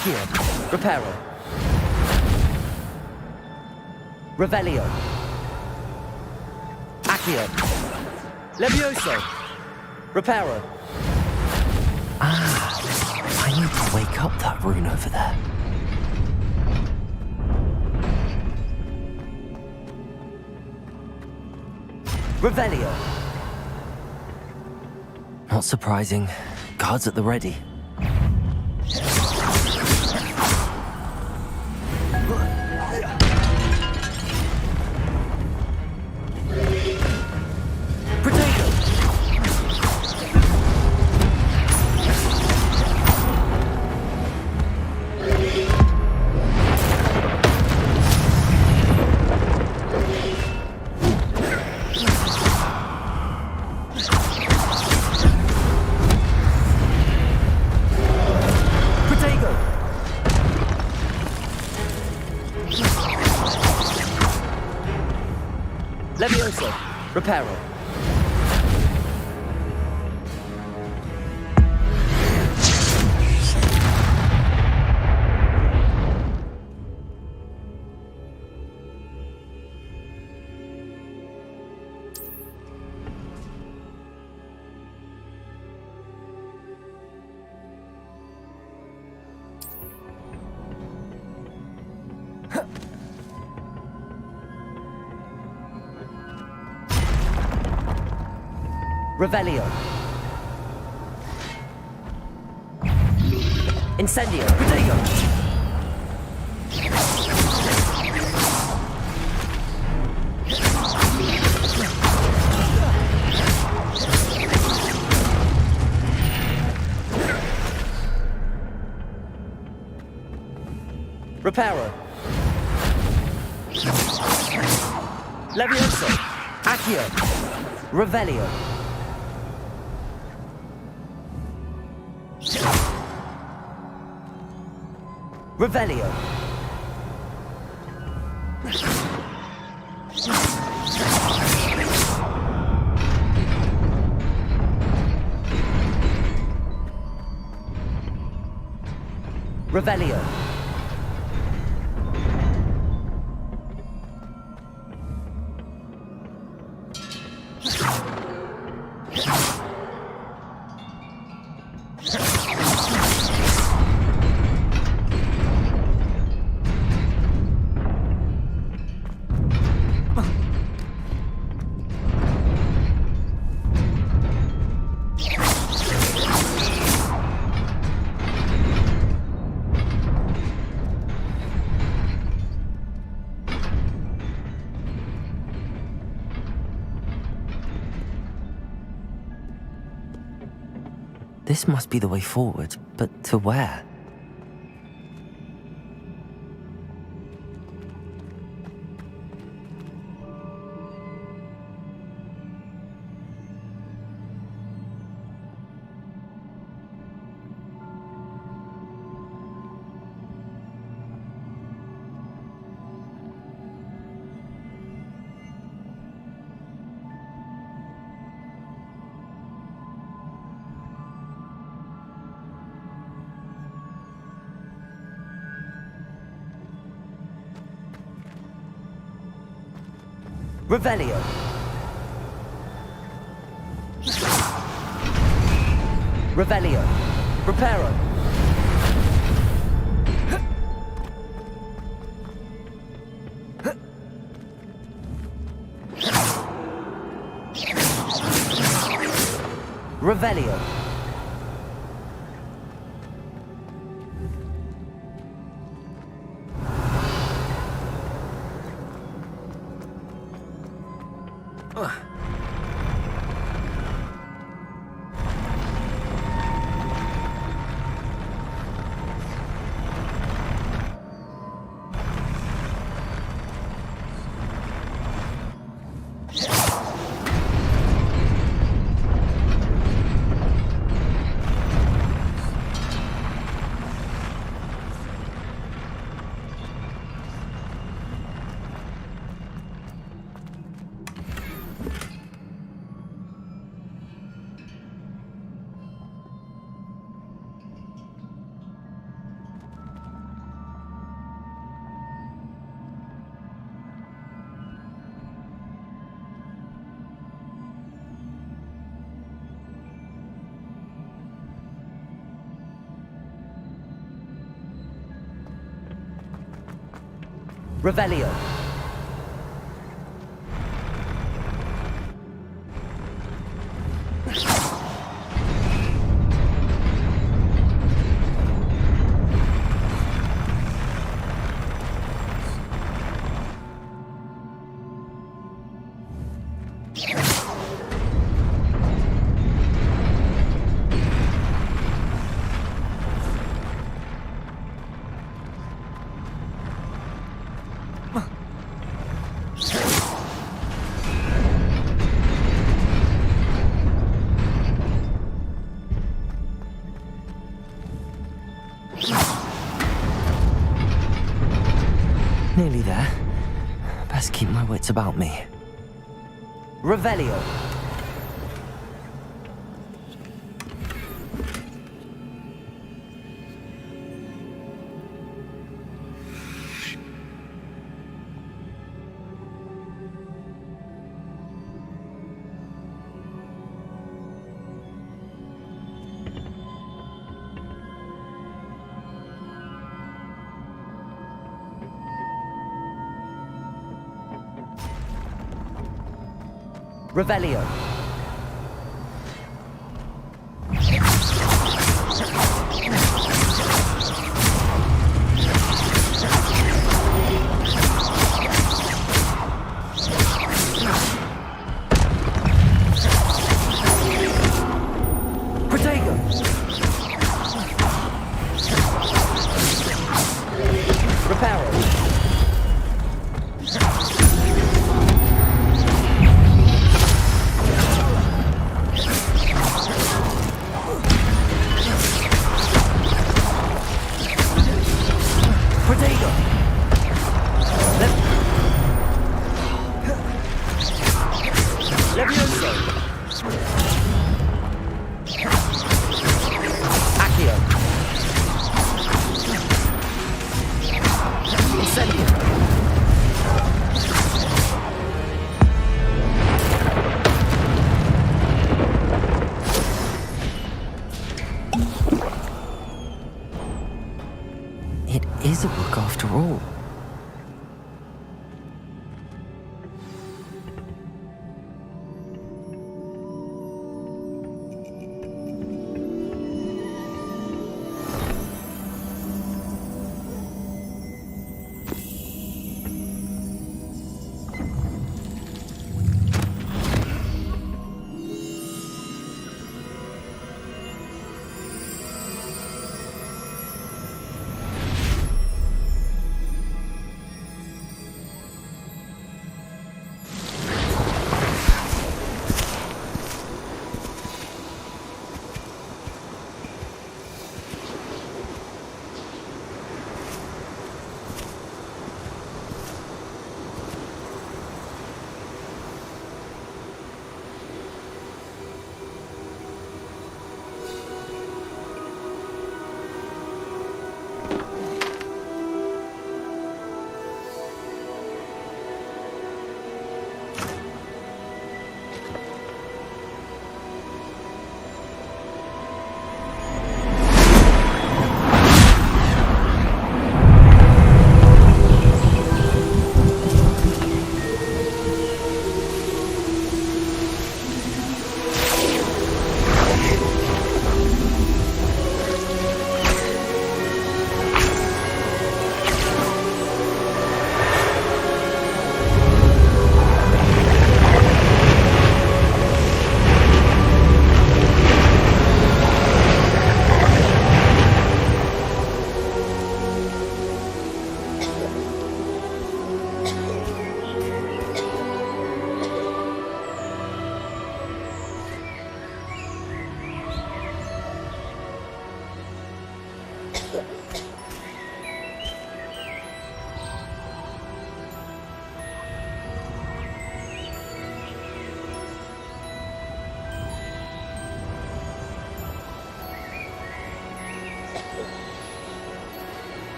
Accio. Reparo. Revelio. Accio. Levioso. Reparo. I need to wake up that rune over there. Revelio. Not surprising. Guards at the ready. Protego. Protego. Levioso. Reparo. Revelio. Incendio. Protego. Reparo. Levioso. Accio. Revelio. Revelio. Revelio. This must be the way forward, but to where? Revelio. Revelio. Reparo. Revelio. Revelio. Nearly there. Best keep my wits about me. Revelio. Revelio. Protego. Reparo. Levioso. Accio. Incendio. It is a book after all.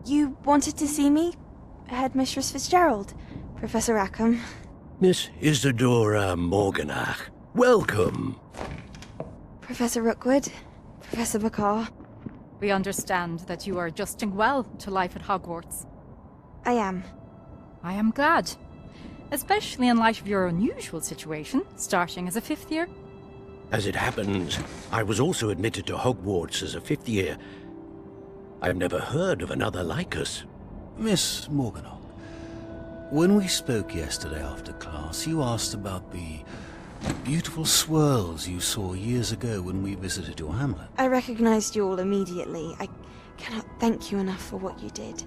You wanted to see me? Headmistress Fitzgerald, Professor Rackham. Miss Isadora Morganach, welcome. Professor Rookwood, Professor Bakar. We understand that you are adjusting well to life at Hogwarts. I am. I am glad. Especially in light of your unusual situation, starting as a fifth year. As it happens, I was also admitted to Hogwarts as a fifth year. I've never heard of another like us. Miss Morganach, when we spoke yesterday after class, you asked about the beautiful swirls you saw years ago when we visited your hamlet. I recognized you all immediately. I cannot thank you enough for what you did.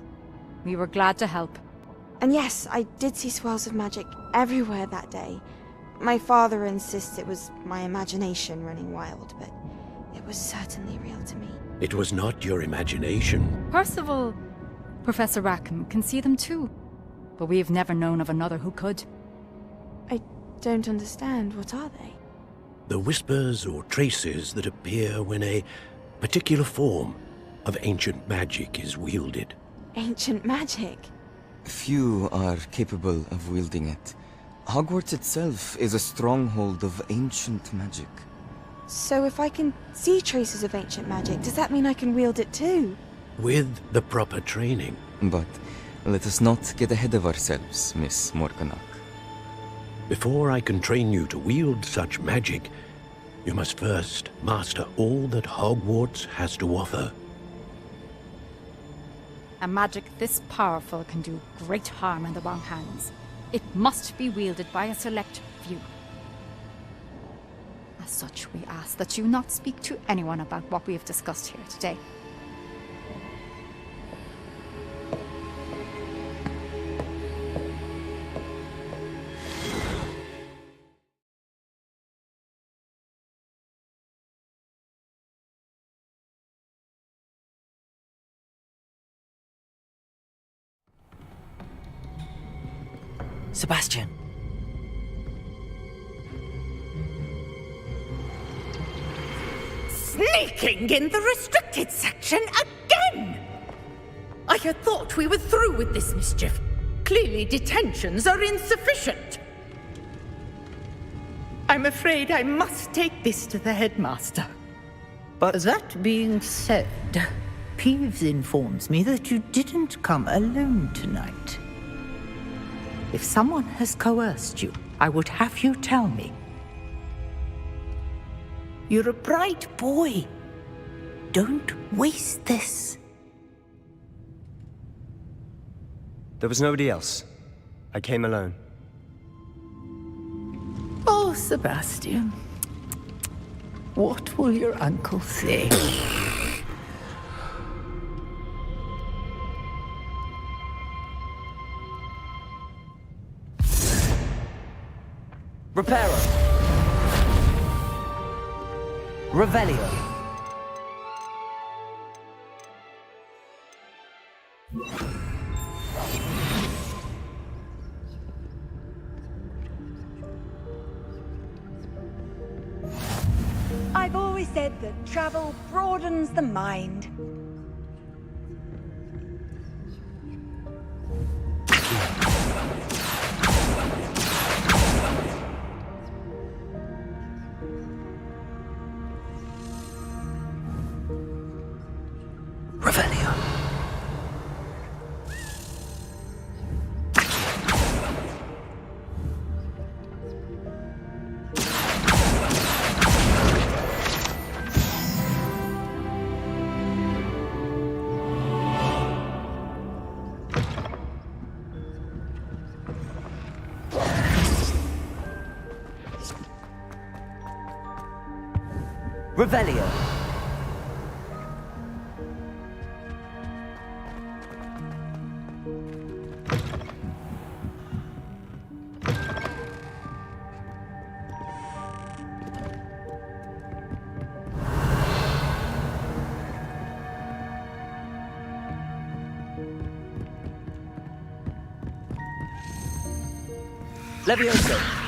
We were glad to help. And yes, I did see swirls of magic everywhere that day. My father insists it was my imagination running wild, but it was certainly real to me. It was not your imagination. Percival, Professor Rackham can see them too. But we've never known of another who could. I don't understand. What are they? The whispers or traces that appear when a particular form of ancient magic is wielded. Ancient magic? Few are capable of wielding it. Hogwarts itself is a stronghold of ancient magic. So if I can see traces of ancient magic, does that mean I can wield it too? With the proper training. But let us not get ahead of ourselves, Miss Morganach. Before I can train you to wield such magic, you must first master all that Hogwarts has to offer. A magic this powerful can do great harm in the wrong hands. It must be wielded by a select few. As such, we ask that you not speak to anyone about what we have discussed here today. Sebastian. Sneaking in the restricted section again! I had thought we were through with this mischief. Clearly detentions are insufficient. I'm afraid I must take this to the headmaster. But that being said, Peeves informs me that you didn't come alone tonight. If someone has coerced you, I would have you tell me. You're a bright boy. Don't waste this. There was nobody else. I came alone. Oh, Sebastian. What will your uncle say? Reparo. Revelio. I've always said that travel broadens the mind. Revelio. Revelio. Levioso.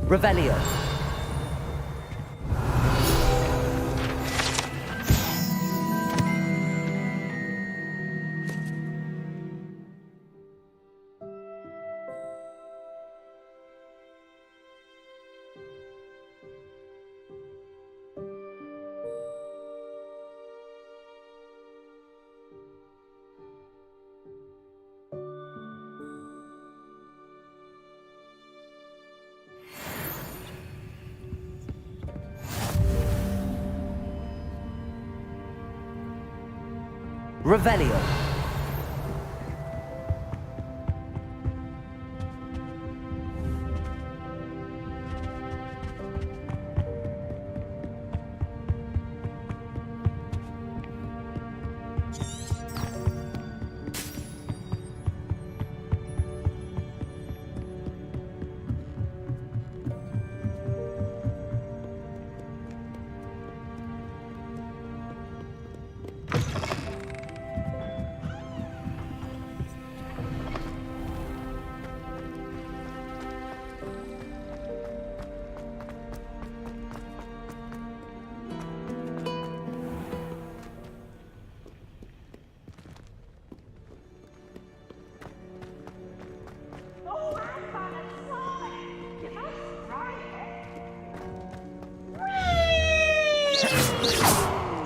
Revelio. Revelio.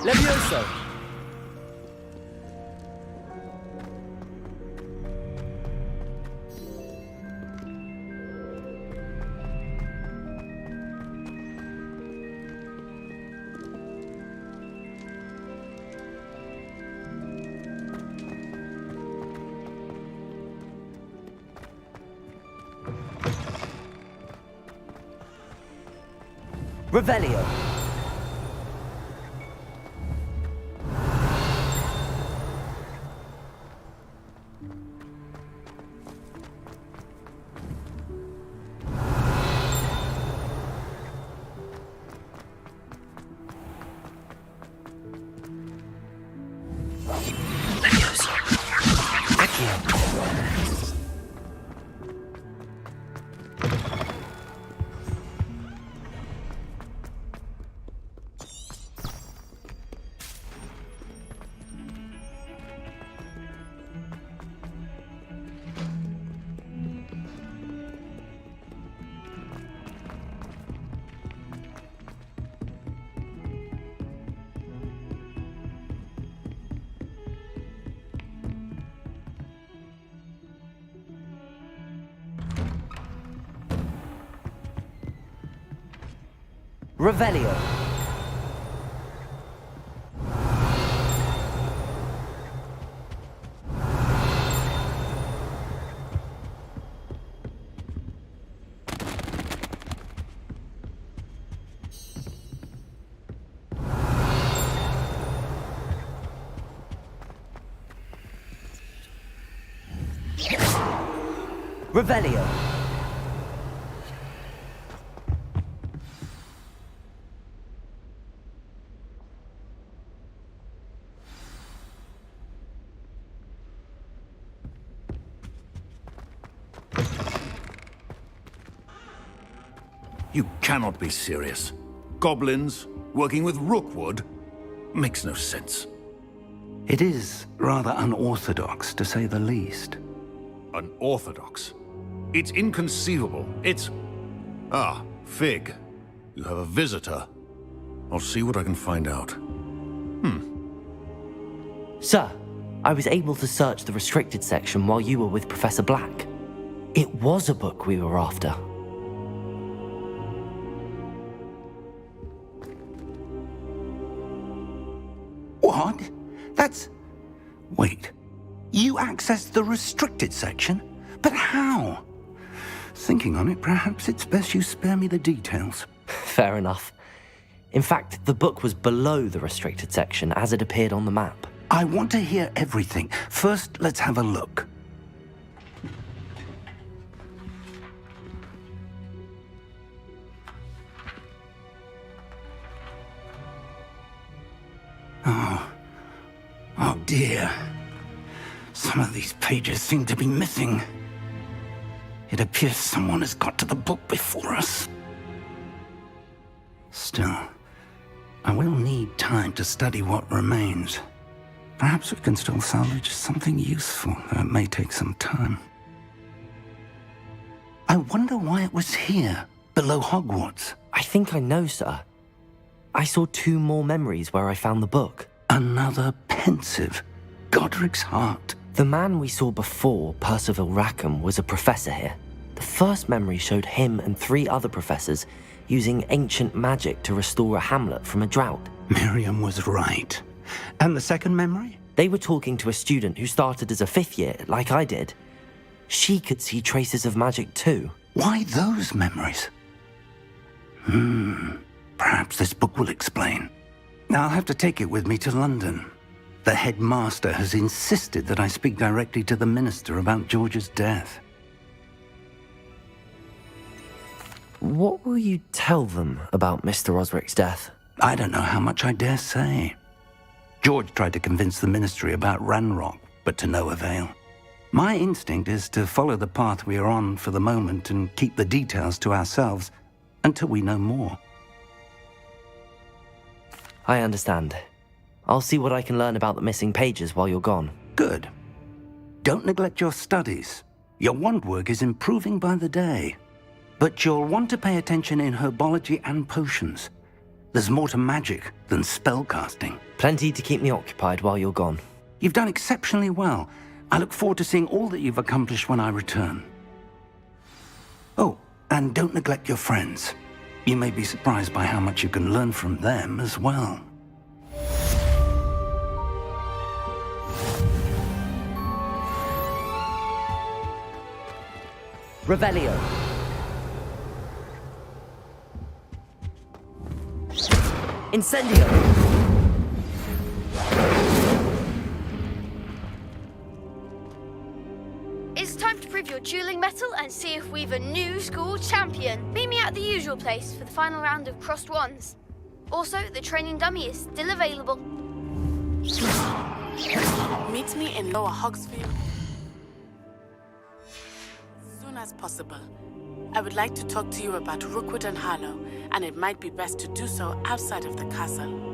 Levioso. Revelio. Revelio. Revelio. You cannot be serious. Goblins working with Rookwood makes no sense. It is rather unorthodox, to say the least. Unorthodox? It's inconceivable. It's... Ah, Fig. You have a visitor. I'll see what I can find out. Sir, I was able to search the restricted section while you were with Professor Black. It was a book we were after. What? That's... Wait. You accessed the restricted section? But how? Thinking on it, perhaps it's best you spare me the details. Fair enough. In fact, the book was below the restricted section as it appeared on the map. I want to hear everything. First, let's have a look. Oh dear. Some of these pages seem to be missing. It appears someone has got to the book before us. Still, I will need time to study what remains. Perhaps we can still salvage something useful, though it may take some time. I wonder why it was here, below Hogwarts. I think I know, sir. I saw 2 more memories where I found the book. Another pensive Godric's heart. The man we saw before, Percival Rackham, was a professor here. The first memory showed him and 3 other professors using ancient magic to restore a hamlet from a drought. Miriam was right. And the second memory? They were talking to a student who started as a 5th year, like I did. She could see traces of magic too. Why those memories? Perhaps this book will explain. I'll have to take it with me to London. The headmaster has insisted that I speak directly to the minister about George's death. What will you tell them about Mr. Osric's death? I don't know how much I dare say. George tried to convince the ministry about Ranrock, but to no avail. My instinct is to follow the path we are on for the moment and keep the details to ourselves until we know more. I understand. I'll see what I can learn about the missing pages while you're gone. Good. Don't neglect your studies. Your wand work is improving by the day. But you'll want to pay attention in herbology and potions. There's more to magic than spellcasting. Plenty to keep me occupied while you're gone. You've done exceptionally well. I look forward to seeing all that you've accomplished when I return. Oh, and don't neglect your friends. You may be surprised by how much you can learn from them as well. Revelio. Incendio. It's time to prove your dueling mettle and see if we've a new school champion. Meet me at the usual place for the final round of crossed wands. Also, the training dummy is still available. Meet me in Lower Hogsfield as soon as possible. I would like to talk to you about Rookwood and Harlow, and it might be best to do so outside of the castle.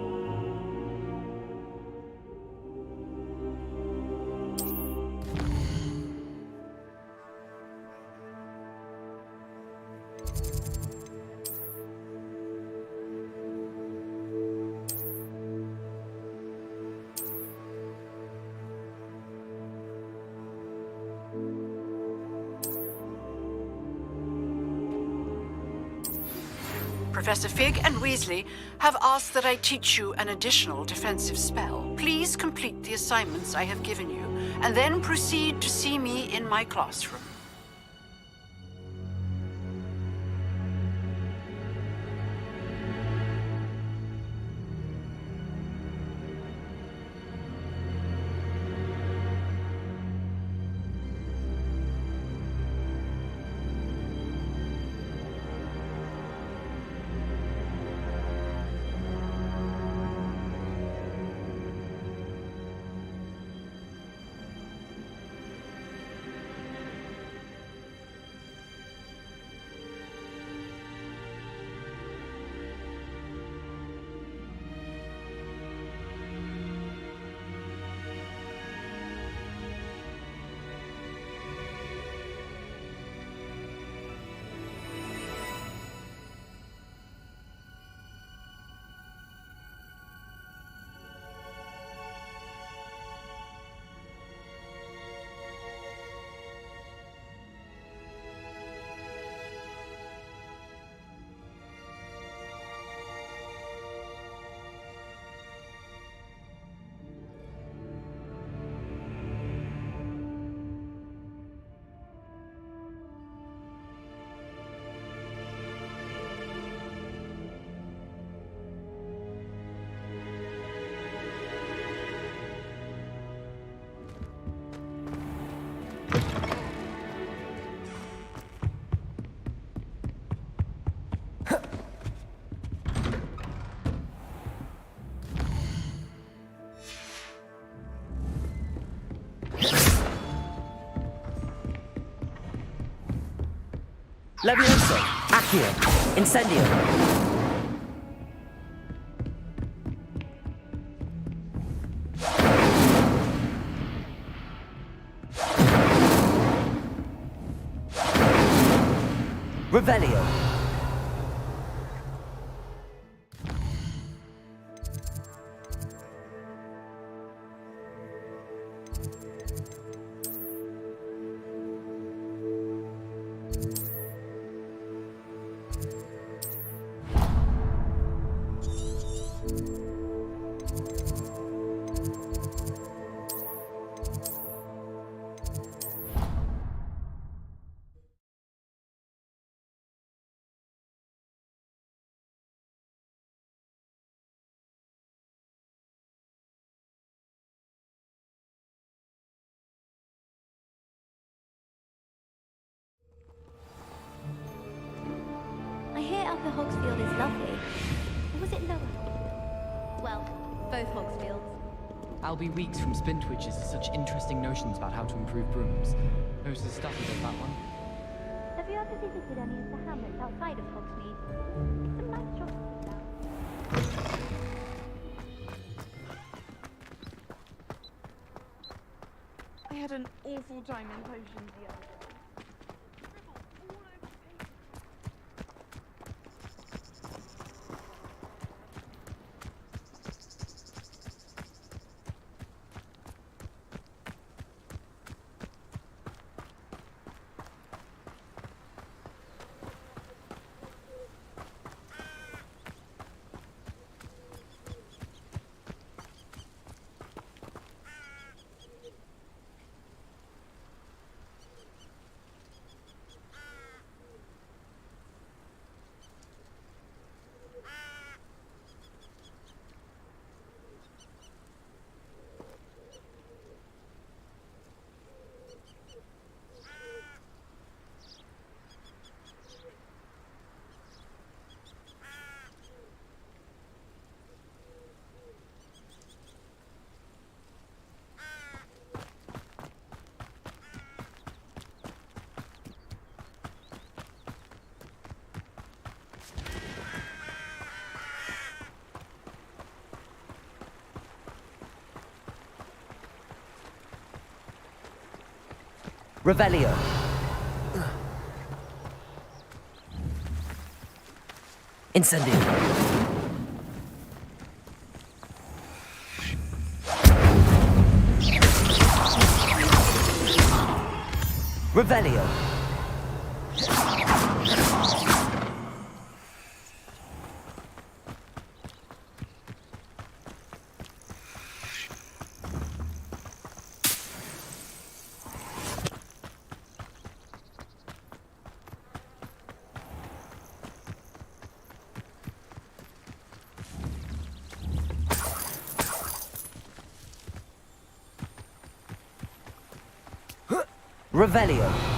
Professor Fig and Weasley have asked that I teach you an additional defensive spell. Please complete the assignments I have given you, and then proceed to see me in my classroom. Levioso. Accio. Incendio. Revelio. I hear Upper Hogsfield is lovely. Or was it Lower? Well, both Hogsfields. I'll be weeks from Splintwitches to such interesting notions about how to improve brooms. Most of the stuff is about that one. Have you ever visited any of the hamlets outside of Hogsmeade? It's a nice job. I had an awful time in potions the other day. Revelio. Incendio. Revelio. Revelio.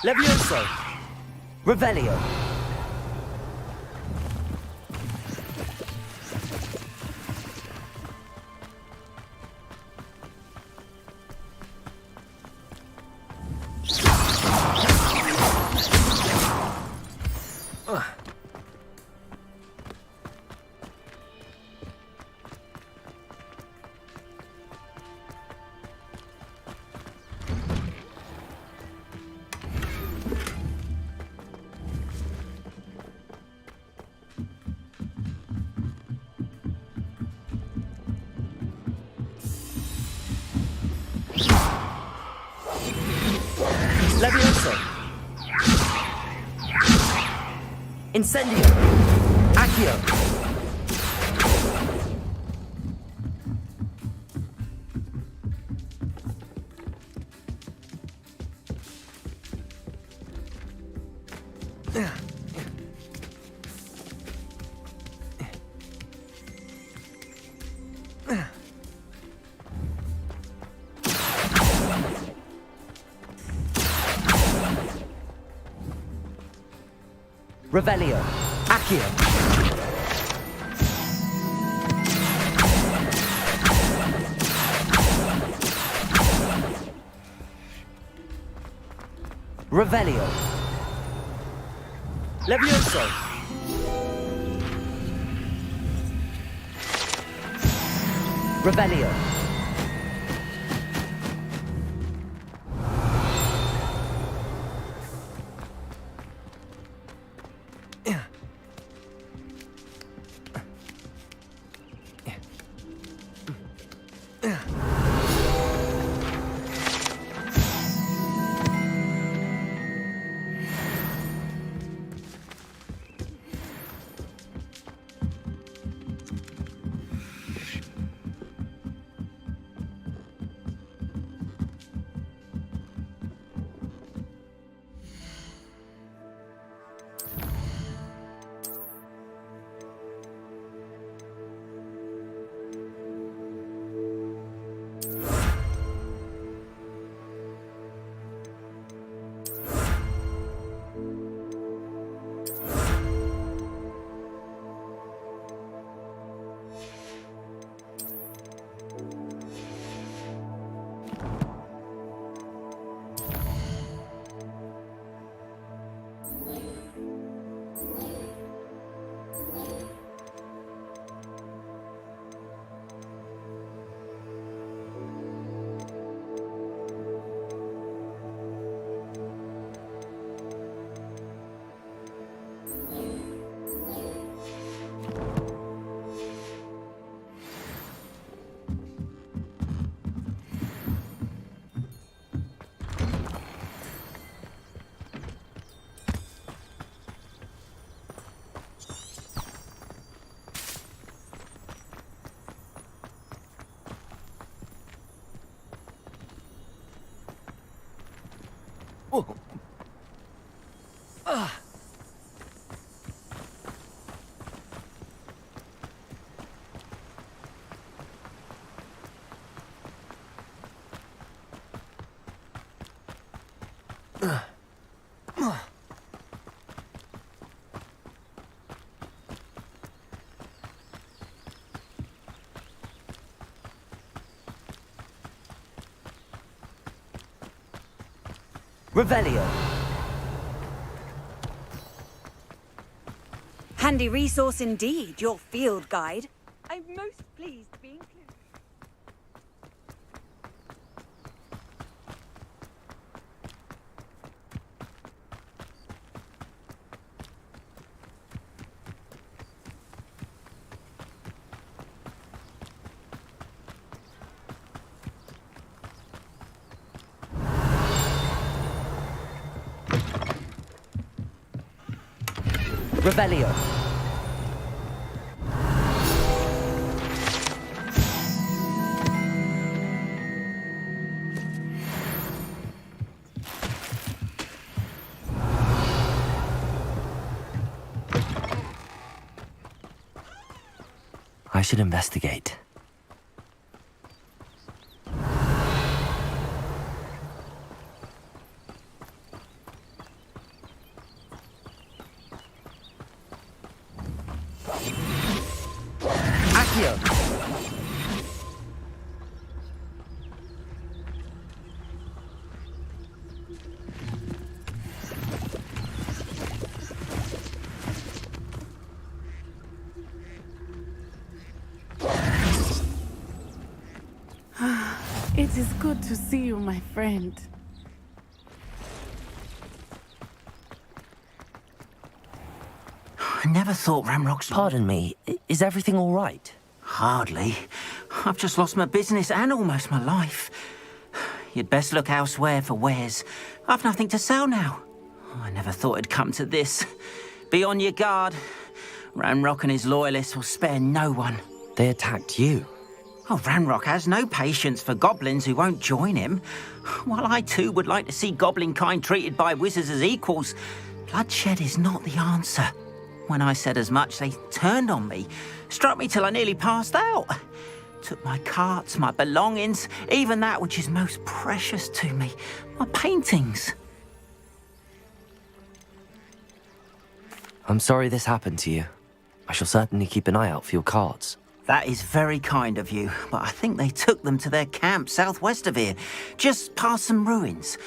Levioso. Revelio. Levioso. Incendio. Accio. Revelio. Accio. Revelio. Levioso. Revelio. Revelio. Handy resource indeed, your field guide. I'm most pleased to be included. Revelio. I should investigate. Accio. It is good to see you, my friend. I never thought Ramrock's... Pardon me, is everything all right? Hardly. I've just lost my business and almost my life. You'd best look elsewhere for wares. I've nothing to sell now. I never thought it'd come to this. Be on your guard. Ranrock and his loyalists will spare no one. They attacked you. Oh, Ranrock has no patience for goblins who won't join him. While I too would like to see goblin kind treated by wizards as equals, bloodshed is not the answer. When I said as much, they turned on me, struck me till I nearly passed out. Took my carts, my belongings, even that which is most precious to me, my paintings. I'm sorry this happened to you. I shall certainly keep an eye out for your carts. That is very kind of you, but I think they took them to their camp southwest of here, just past some ruins.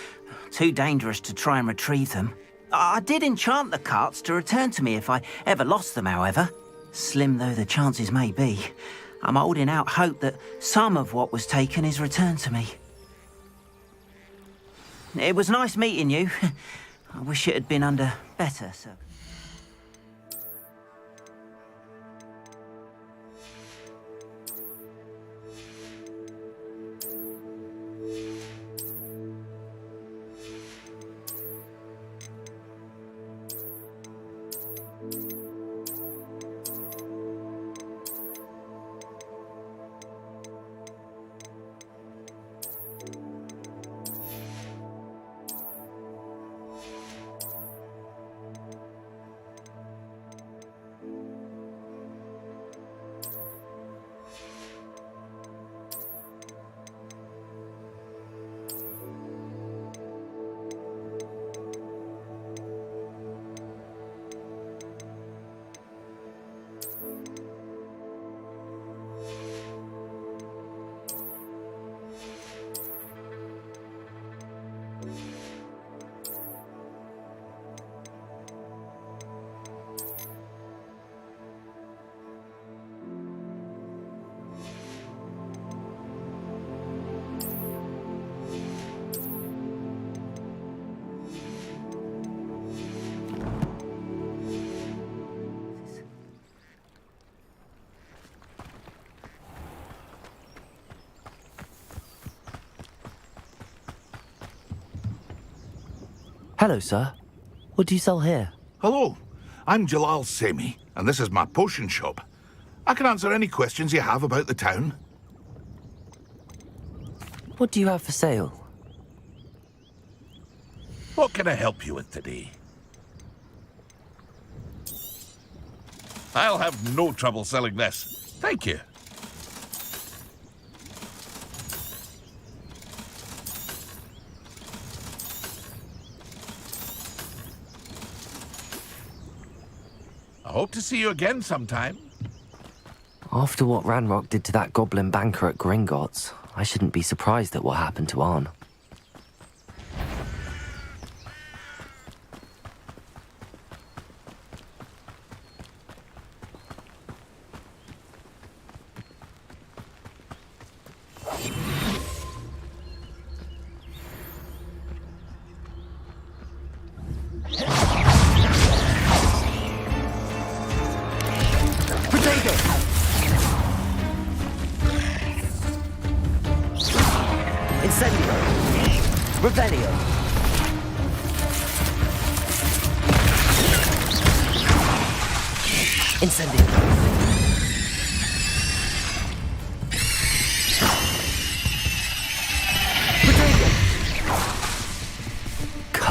Too dangerous to try and retrieve them. I did enchant the carts to return to me if I ever lost them, however. Slim though the chances may be, I'm holding out hope that some of what was taken is returned to me. It was nice meeting you. I wish it had been under better circumstances. Hello, sir. What do you sell here? Hello, I'm Jalal Semi, and this is my potion shop. I can answer any questions you have about the town. What do you have for sale? What can I help you with today? I'll have no trouble selling this. Thank you. I hope to see you again sometime. After what Ranrock did to that goblin banker at Gringotts, I shouldn't be surprised at what happened to Arn. Revelio. Incendio.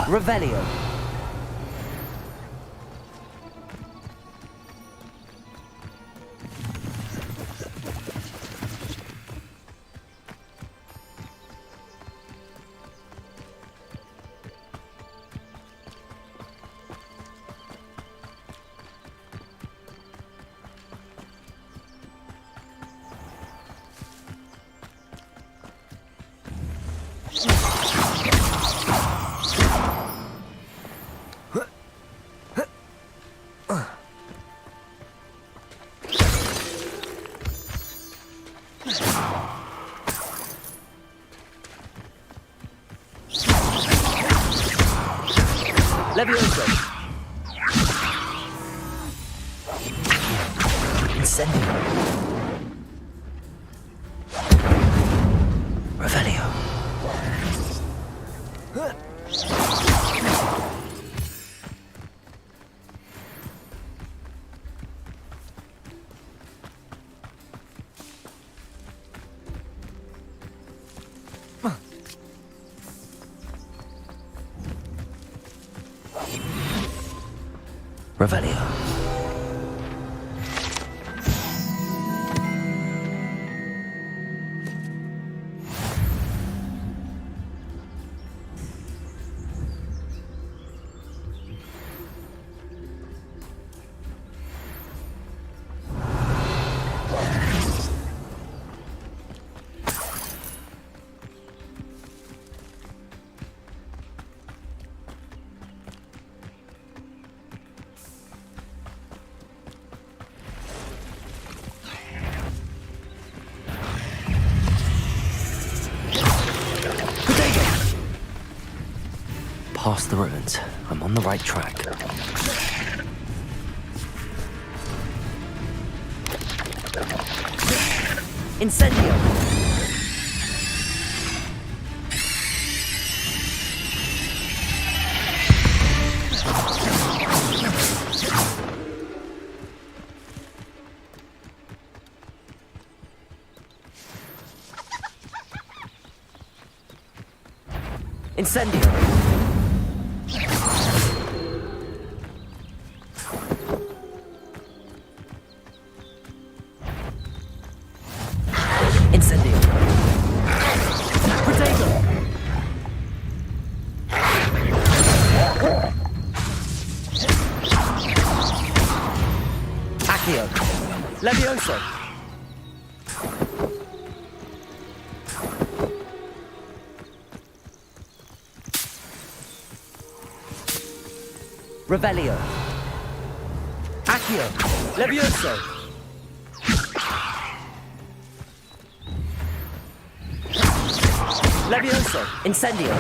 Revelio. Levioso. Incendio. Revelio. Revelio. Past the ruins. I'm on the right track. Incendio! Incendio! Incendio! Potato! Accio! Levioso! Revelio! Accio! Levioso! Levioso! Incendio!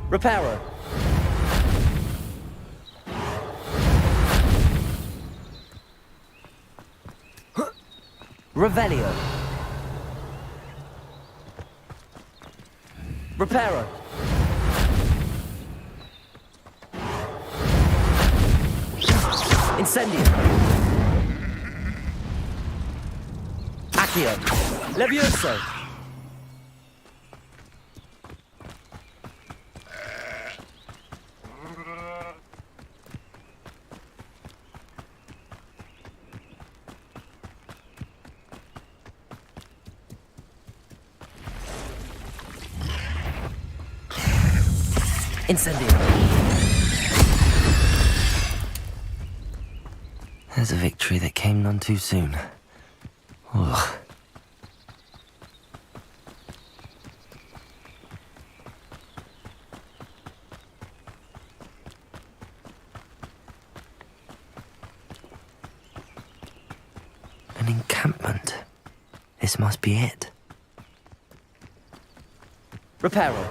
Reparo! Revelio! Reparo! Incendio! Accio! Levioso! Incendio! There's a victory that came none too soon. Ugh. An encampment. This must be it. Reparo!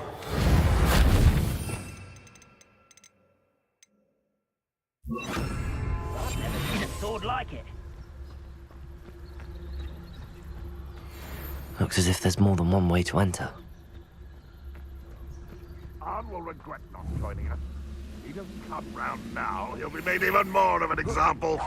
Like it. Looks as if there's more than one way to enter. Arn will regret not joining us. If he doesn't come round now, he'll be made even more of an example.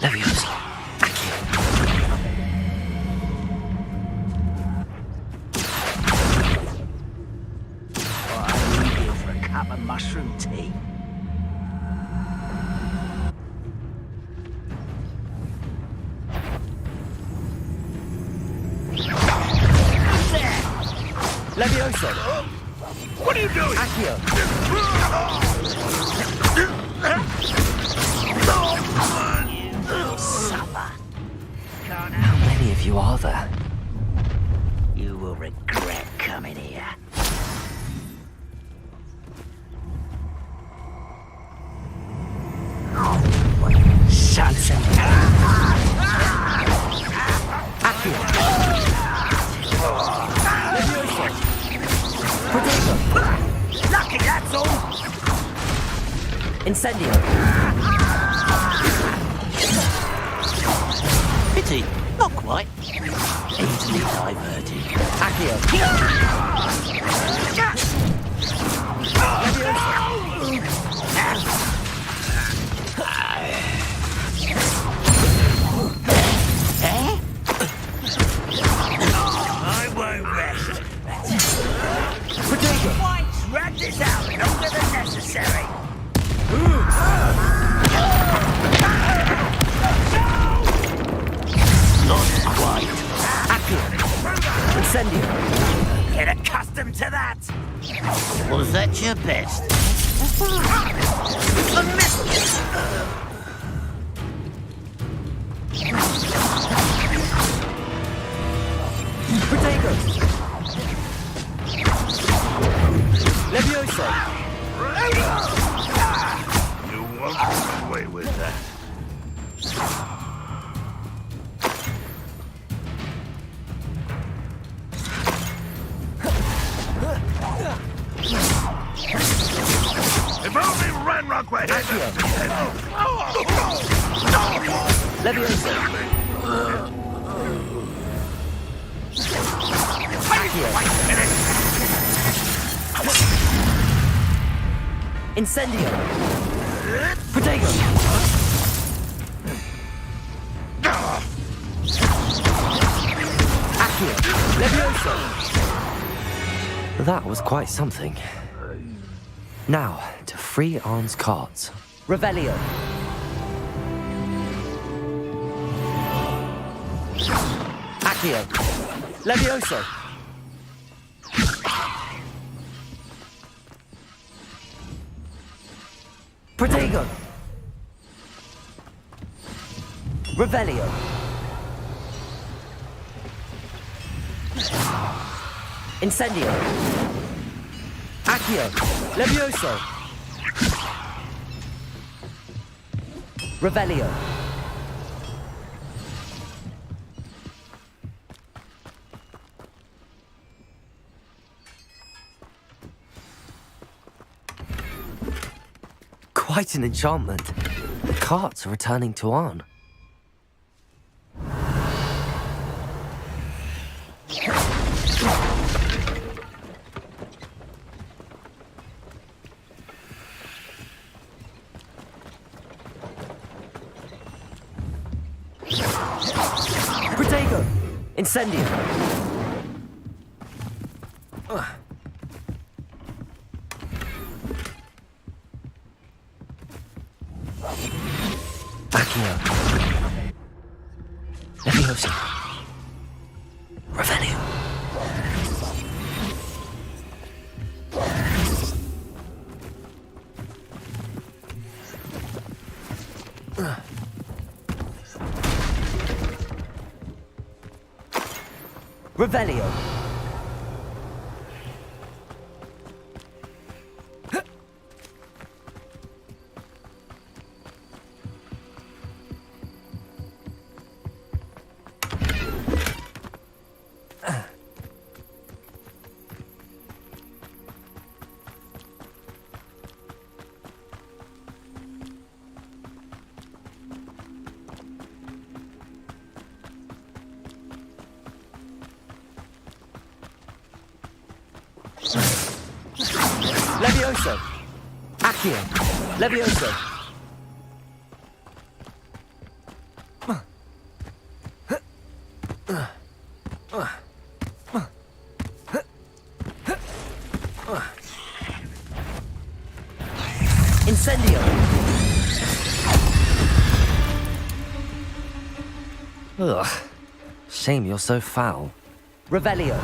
Levioso. What are you here for a cup of mushroom tea? Levioso! What are you doing? Accio! Supper. How many of you are there? You will regret coming here. Sons of... Lucky, that's all! Incendio! Pity, not quite. Easily diverted. Accio! I won't rest. Whites, drag this out longer than necessary. Not quite. Incendio! Get accustomed to that. Was that your best? A miss. Protego! Levioso! You won't get away with that. If only Ranrock were here! Levioso! Incendio! Protego! Accio! Levioso! That was quite something. Now, to free Arn's cards. Revelio! Accio! Levioso! Protego! Revelio! Incendio! Accio! Levioso! Revelio! Quite an enchantment. The carts are returning to Arn. Protego! Incendio! Accio. Levioso. Revelio. Revelio. Levioso! Accio! Levioso! Incendio! Ugh. Shame you're so foul. Revelio!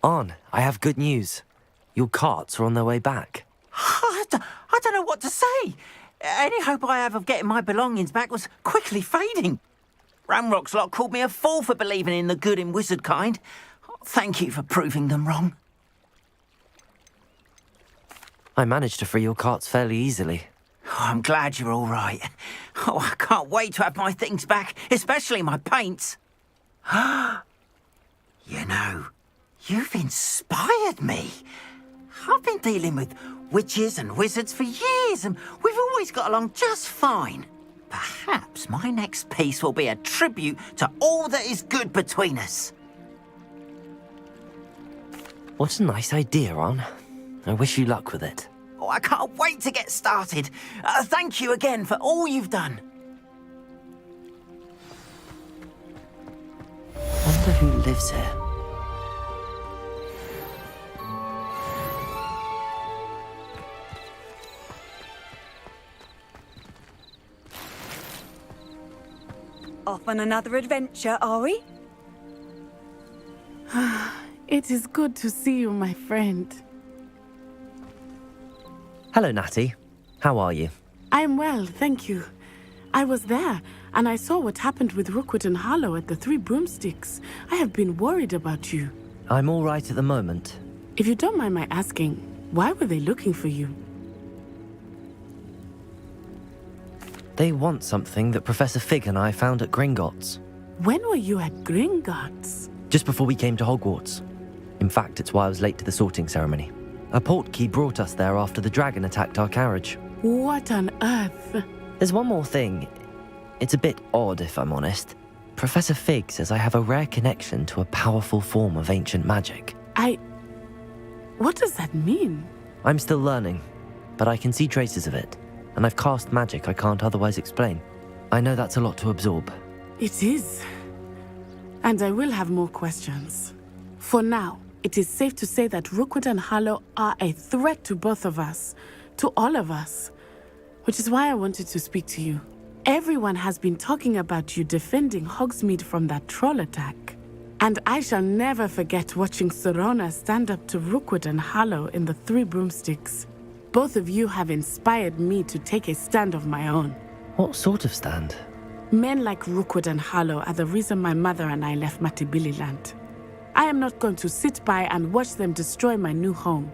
Arn, I have good news. Your carts are on their way back. I don't know what to say. Any hope I have of getting my belongings back was quickly fading. Ramrock's lot called me a fool for believing in the good in wizard kind. Thank you for proving them wrong. I managed to free your carts fairly easily. Oh, I'm glad you're all right. Oh, I can't wait to have my things back, especially my paints. You know, you've inspired me. I've been dealing with witches and wizards for years, and we've always got along just fine. Perhaps my next piece will be a tribute to all that is good between us. What a nice idea, Arn. I wish you luck with it. Oh, I can't wait to get started. Thank you again for all you've done. Wonder who lives here. Off on another adventure, are we? It is good to see you, my friend. Hello, Natty. How are you? I'm well, thank you. I was there, and I saw what happened with Rookwood and Harlow at the Three Broomsticks. I have been worried about you. I'm all right at the moment. If you don't mind my asking, why were they looking for you? They want something that Professor Fig and I found at Gringotts. When were you at Gringotts? Just before we came to Hogwarts. In fact, it's why I was late to the sorting ceremony. A portkey brought us there after the dragon attacked our carriage. What on earth? There's one more thing. It's a bit odd, if I'm honest. Professor Fig says I have a rare connection to a powerful form of ancient magic. What does that mean? I'm still learning, but I can see traces of it, and I've cast magic I can't otherwise explain. I know that's a lot to absorb. It is. And I will have more questions. For now, it is safe to say that Rookwood and Harlow are a threat to both of us, to all of us, which is why I wanted to speak to you. Everyone has been talking about you defending Hogsmeade from that troll attack. And I shall never forget watching Serona stand up to Rookwood and Harlow in the Three Broomsticks. Both of you have inspired me to take a stand of my own. What sort of stand? Men like Rookwood and Harlow are the reason my mother and I left Matabeleland. I am not going to sit by and watch them destroy my new home.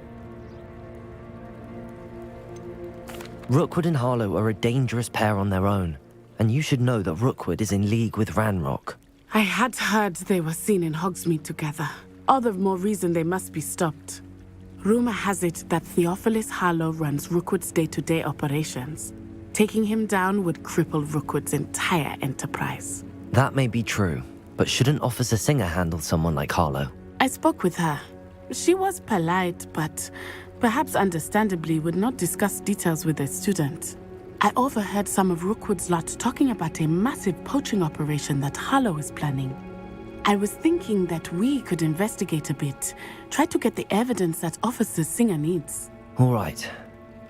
Rookwood and Harlow are a dangerous pair on their own, and you should know that Rookwood is in league with Ranrock. I had heard they were seen in Hogsmeade together. All the more reason they must be stopped. Rumor has it that Theophilus Harlow runs Rookwood's day-to-day operations. Taking him down would cripple Rookwood's entire enterprise. That may be true, but shouldn't Officer Singer handle someone like Harlow? I spoke with her. She was polite, but perhaps understandably would not discuss details with a student. I overheard some of Rookwood's lot talking about a massive poaching operation that Harlow is planning. I was thinking that we could investigate a bit, try to get the evidence that Officer Singer needs. All right,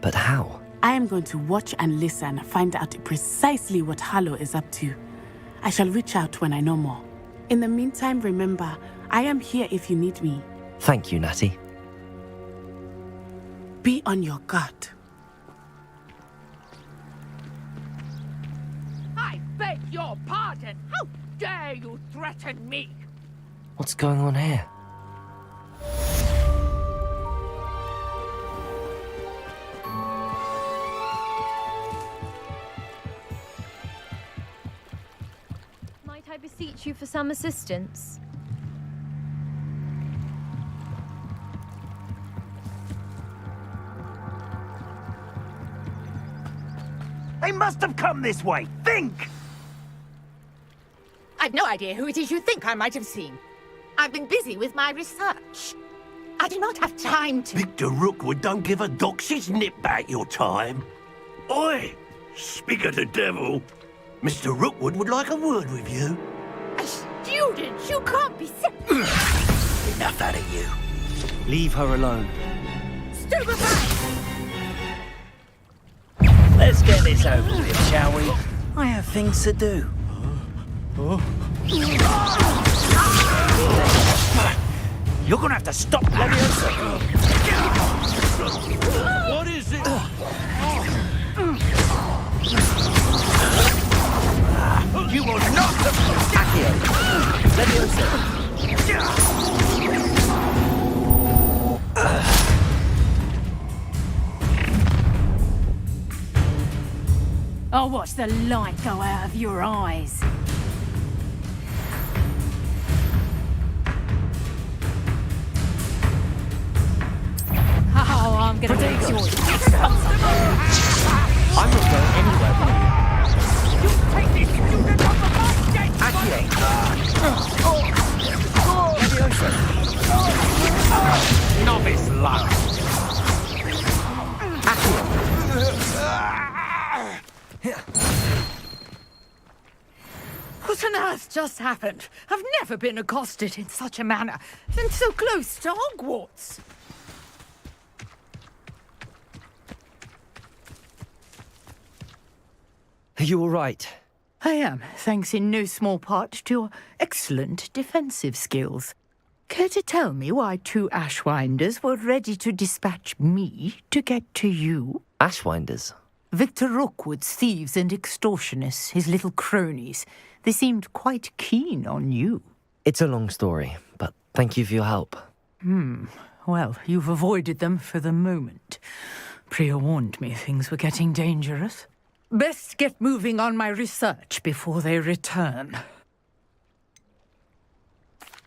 but how? I am going to watch and listen, find out precisely what Harlow is up to. I shall reach out when I know more. In the meantime, remember, I am here if you need me. Thank you, Natty. Be on your guard. I beg your pardon. How dare you threaten me? What's going on here? Might I beseech you for some assistance? They must have come this way. Think! I've no idea who it is you think I might have seen. I've been busy with my research. I do not have time to... Victor Rookwood don't give a doxy's nip back your time. Oi! Speak of the devil. Mr. Rookwood would like a word with you. A student? You can't be... Enough out of you. Leave her alone. Stupefy! Let's get this over with, shall we? I have things to do. You're gonna have to stop that. What is it? You will not Accio. Leviosa. I'll watch the light go out of your eyes. Oh, I'm gonna make you. I'm not going anywhere with you. You take this student off of my dead Accio. Leviosa. Novice luck. What on earth just happened? I've never been accosted in such a manner, and so close to Hogwarts. Are you all right? I am, thanks in no small part to your excellent defensive skills. Care to tell me why 2 Ashwinders were ready to dispatch me to get to you? Ashwinders? Victor Rookwood's thieves and extortionists, his little cronies. They seemed quite keen on you. It's a long story, but thank you for your help. Well, you've avoided them for the moment. Priya warned me things were getting dangerous. Best get moving on my research before they return.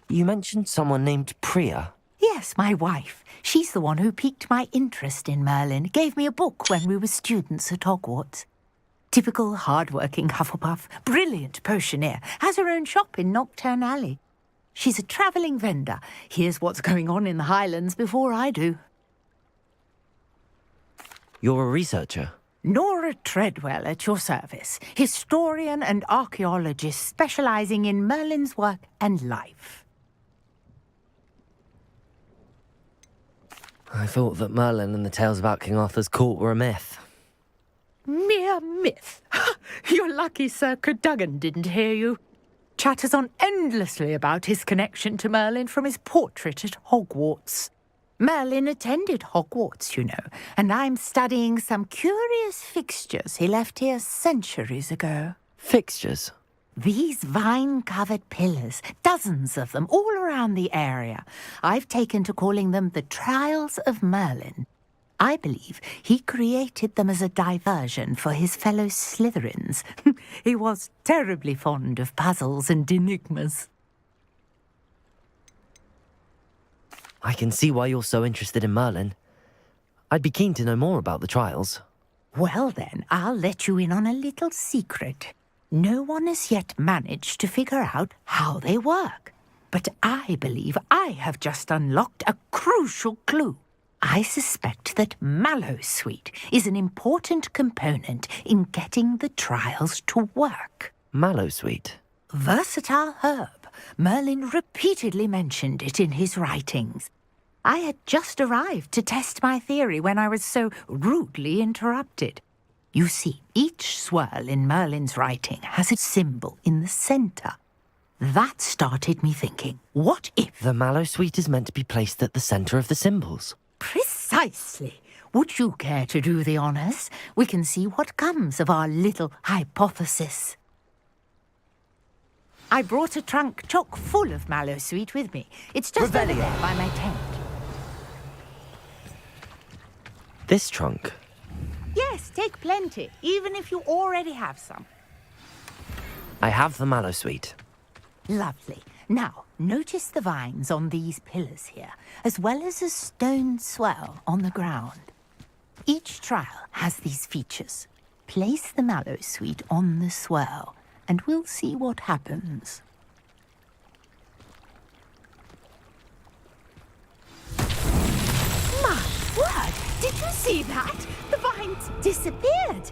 You mentioned someone named Priya. Yes, my wife. She's the one who piqued my interest in Merlin, gave me a book when we were students at Hogwarts. Typical hard-working Hufflepuff, brilliant potioneer, has her own shop in Knockturn Alley. She's a travelling vendor. Hears what's going on in the Highlands before I do. You're a researcher? Nora Treadwell at your service, historian and archaeologist specialising in Merlin's work and life. I thought that Merlin and the tales about King Arthur's court were a myth. Mere myth. You're lucky Sir Cadogan didn't hear you. Chatters on endlessly about his connection to Merlin from his portrait at Hogwarts. Merlin attended Hogwarts, you know, and I'm studying some curious fixtures he left here centuries ago. Fixtures? These vine-covered pillars, dozens of them, all around the area. I've taken to calling them the Trials of Merlin. I believe he created them as a diversion for his fellow Slytherins. He was terribly fond of puzzles and enigmas. I can see why you're so interested in Merlin. I'd be keen to know more about the trials. Well then, I'll let you in on a little secret. No one has yet managed to figure out how they work. But I believe I have just unlocked a crucial clue. I suspect that Mallowsweet is an important component in getting the trials to work. Mallowsweet? Versatile herb. Merlin repeatedly mentioned it in his writings. I had just arrived to test my theory when I was so rudely interrupted. You see, each swirl in Merlin's writing has a symbol in the centre. That started me thinking, what if... The Mallowsweet is meant to be placed at the centre of the symbols. Precisely. Would you care to do the honours? We can see what comes of our little hypothesis. I brought a trunk chock full of Mallowsweet with me. It's just over there by my tent. This trunk? Yes, take plenty, even if you already have some. I have the Mallowsweet. Lovely. Now, notice the vines on these pillars here, as well as a stone swell on the ground. Each trial has these features. Place the Mallowsweet on the swell, and we'll see what happens. My word! Did you see that? The vines disappeared!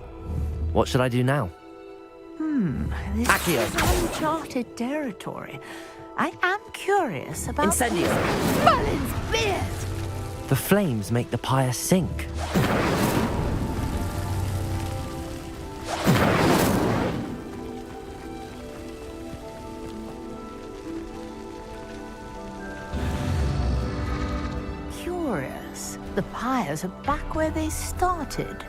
What should I do now? This Accio. is uncharted territory. I am curious about... Incendio. Merlin's beard! The flames make the pyre sink. Yes, the pyres are back where they started.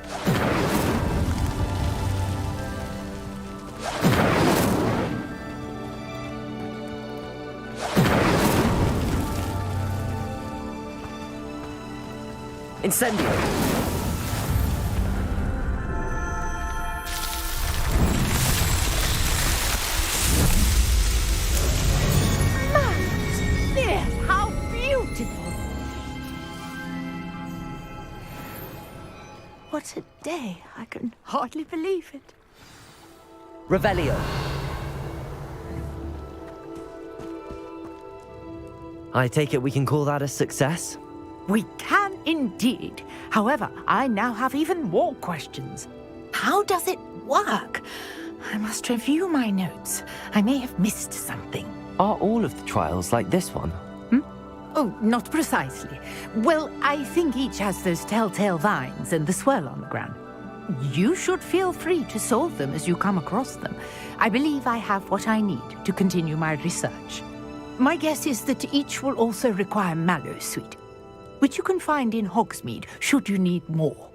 Incendio! Yes, how beautiful! What a day. I can hardly believe it. Revelio. I take it we can call that a success? We can indeed. However, I now have even more questions. How does it work? I must review my notes. I may have missed something. Are all of the trials like this one? Oh, not precisely. Well, I think each has those telltale vines and the swirl on the ground. You should feel free to solve them as you come across them. I believe I have what I need to continue my research. My guess is that each will also require mallow sweet, which you can find in Hogsmeade should you need more.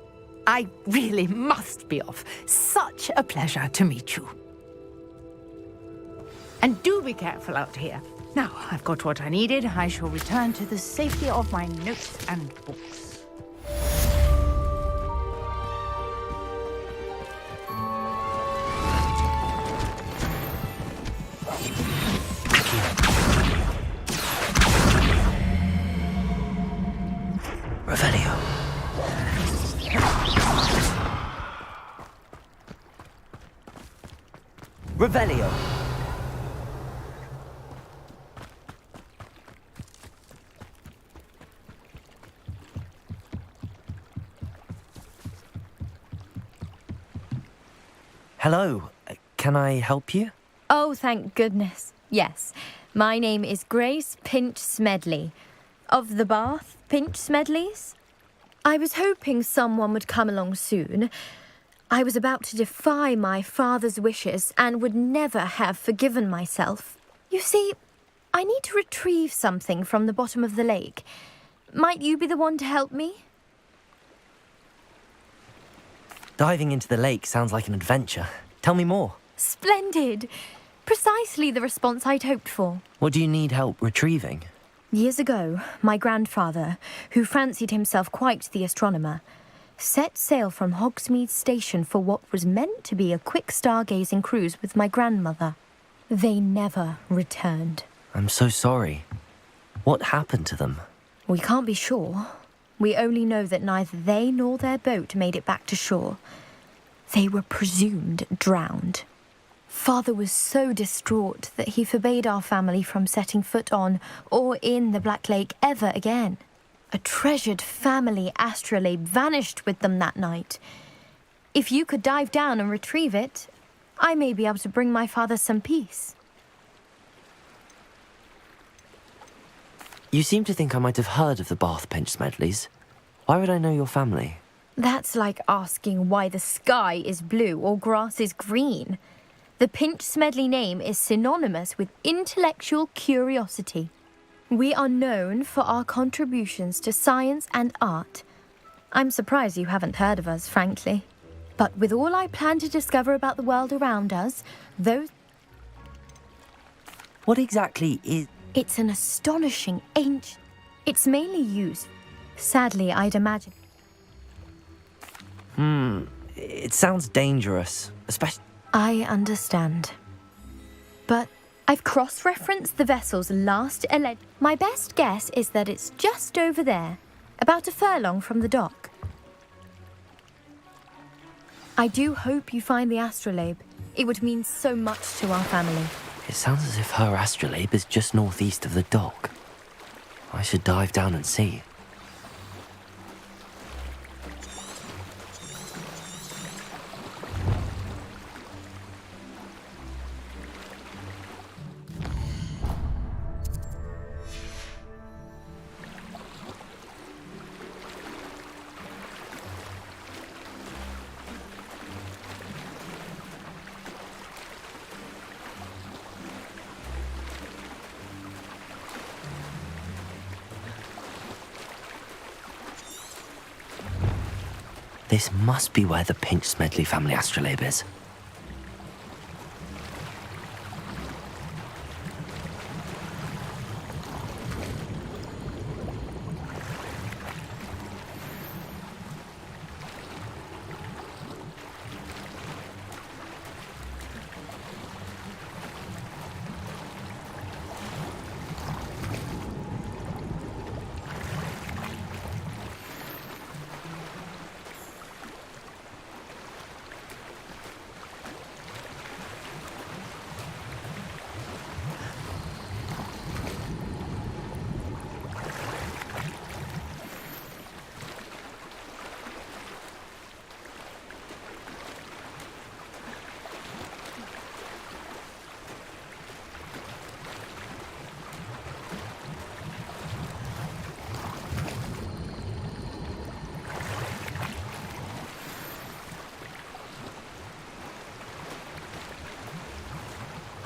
I really must be off. Such a pleasure to meet you. And do be careful out here. Now, I've got what I needed. I shall return to the safety of my notes and books. Revelio. Revelio. Hello. Can I help you? Oh, thank goodness. Yes. My name is Grace Pinch Smedley. Of the Bath Pinch Smedleys? I was hoping someone would come along soon. I was about to defy my father's wishes and would never have forgiven myself. You see, I need to retrieve something from the bottom of the lake. Might you be the one to help me? Diving into the lake sounds like an adventure. Tell me more. Splendid! Precisely the response I'd hoped for. What do you need help retrieving? Years ago, my grandfather, who fancied himself quite the astronomer, set sail from Hogsmeade Station for what was meant to be a quick stargazing cruise with my grandmother. They never returned. I'm so sorry. What happened to them? We can't be sure. We only know that neither they nor their boat made it back to shore. They were presumed drowned. Father was so distraught that he forbade our family from setting foot on or in the Black Lake ever again. A treasured family astrolabe vanished with them that night. If you could dive down and retrieve it, I may be able to bring my father some peace. You seem to think I might have heard of the Bath Pinch Smedleys. Why would I know your family? That's like asking why the sky is blue or grass is green. The Pinch Smedley name is synonymous with intellectual curiosity. We are known for our contributions to science and art. I'm surprised you haven't heard of us, frankly. But with all I plan to discover about the world around us, those... What exactly is... It's an astonishing ancient... It's mainly used... Sadly, I'd imagine... It sounds dangerous, especially... I understand. But I've cross-referenced the vessel's last alleged... My best guess is that it's just over there, about a furlong from the dock. I do hope you find the astrolabe. It would mean so much to our family. It sounds as if her astrolabe is just northeast of the dock. I should dive down and see. This must be where the Pinch Smedley family astrolabe is.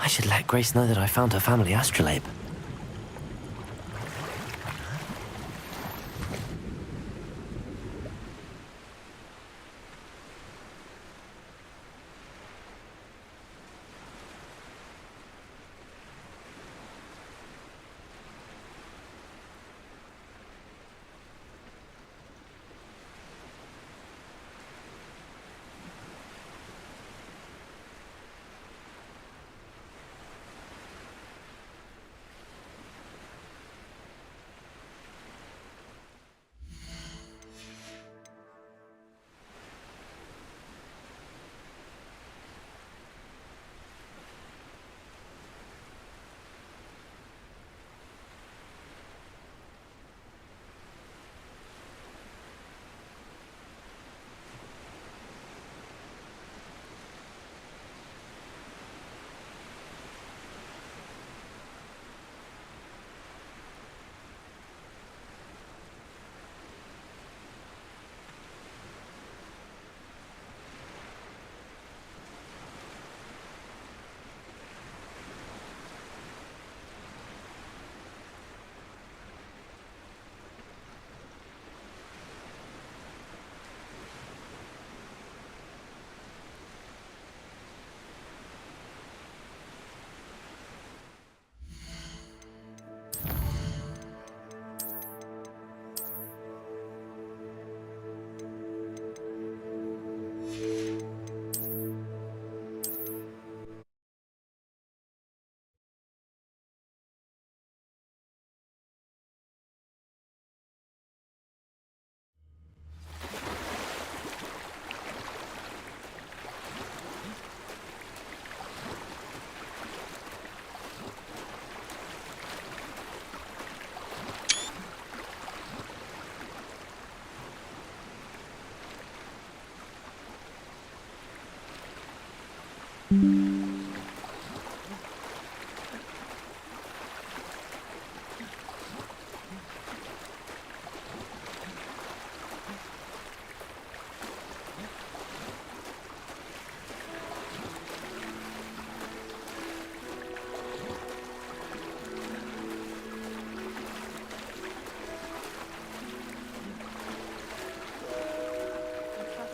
I should let Grace know that I found her family astrolabe.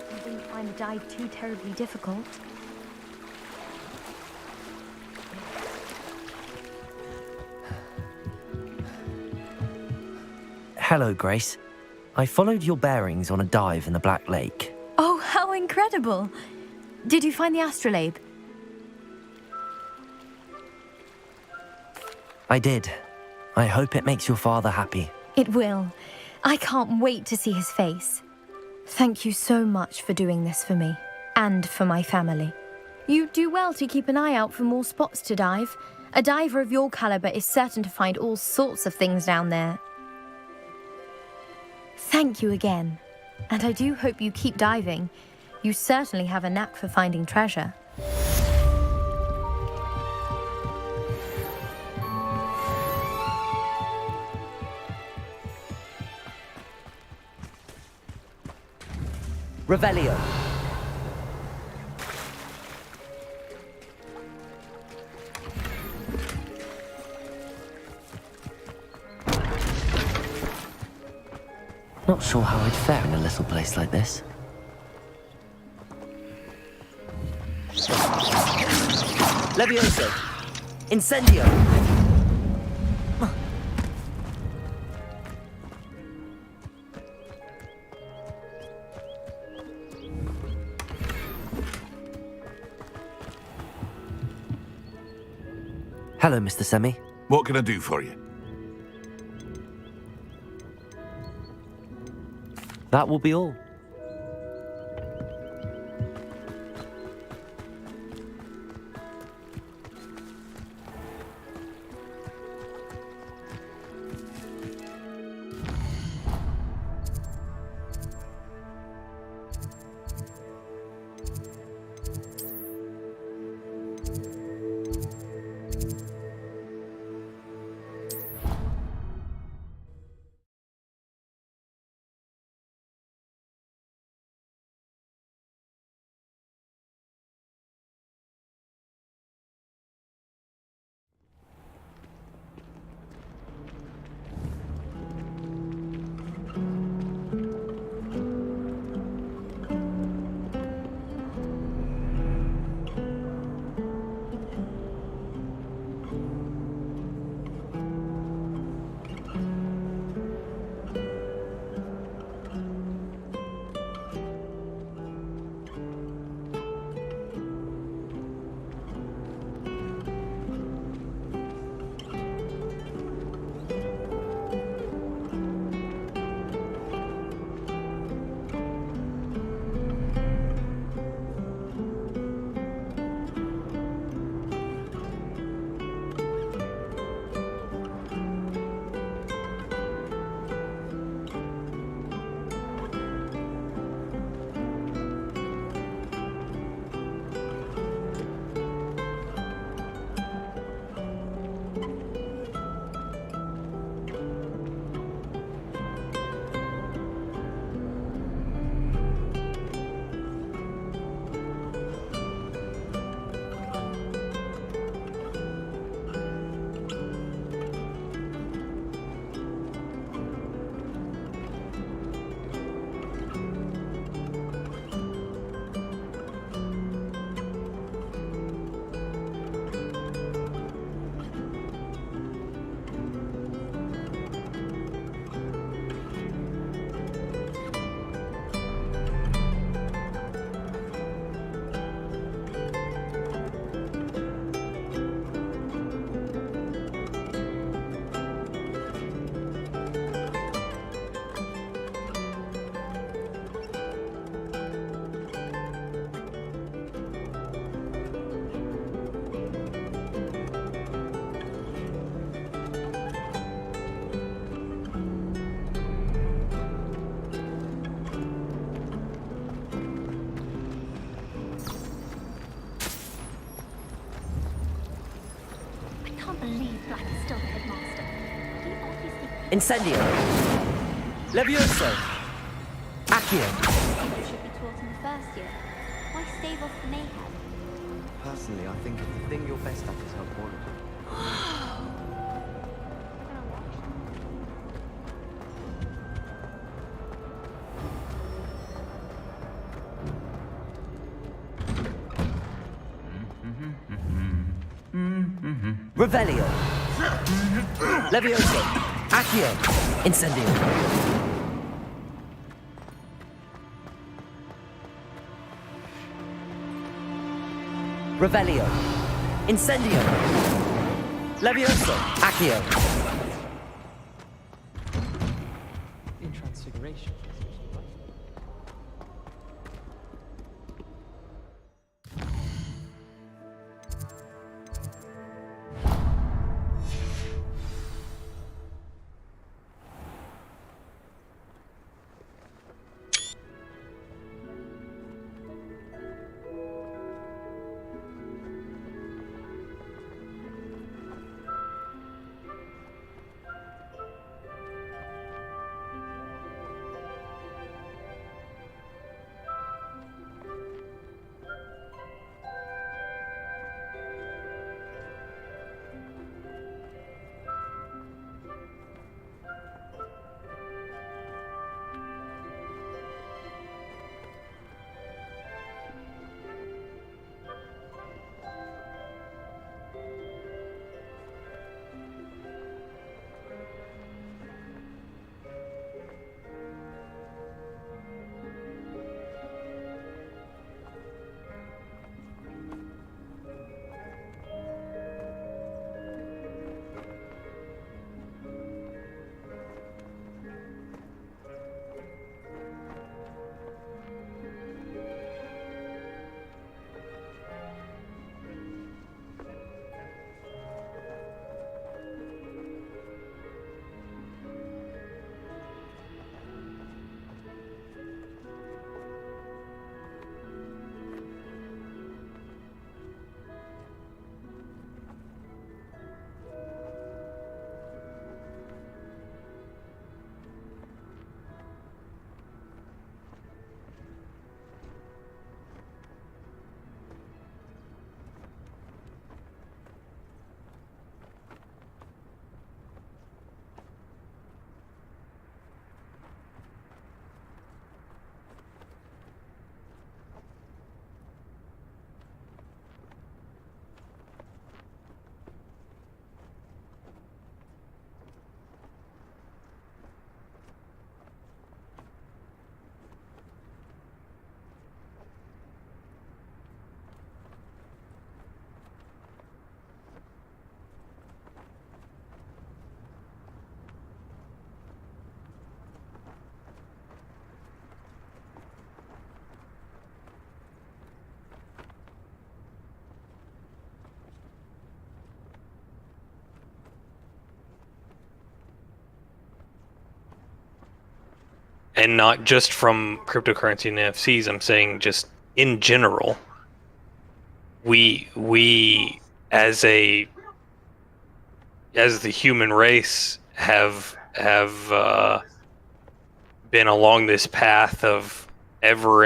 I didn't find the dive too terribly difficult. Hello, Grace. I followed your bearings on a dive in the Black Lake. Oh, how incredible! Did you find the astrolabe? I did. I hope it makes your father happy. It will. I can't wait to see his face. Thank you so much for doing this for me, and for my family. You do well to keep an eye out for more spots to dive. A diver of your caliber is certain to find all sorts of things down there. Thank you again, and I do hope you keep diving. You certainly have a knack for finding treasure. Revelio. Not sure how I'd fare in a little place like this. Levioso! Incendio! Hello, Mr. Semi. What can I do for you? That will be all. Incendio! Levioso! Accio! You should be taught in the first year. Why stave off the mayhem? Personally, I think if the thing you're best at is help one. Revelio! Levioso! Accio! Incendio! Revelio! Incendio! Levioso! Accio! In Transfiguration. and not just from cryptocurrency and NFTs. I'm saying just in general. We as the human race have been along this path of ever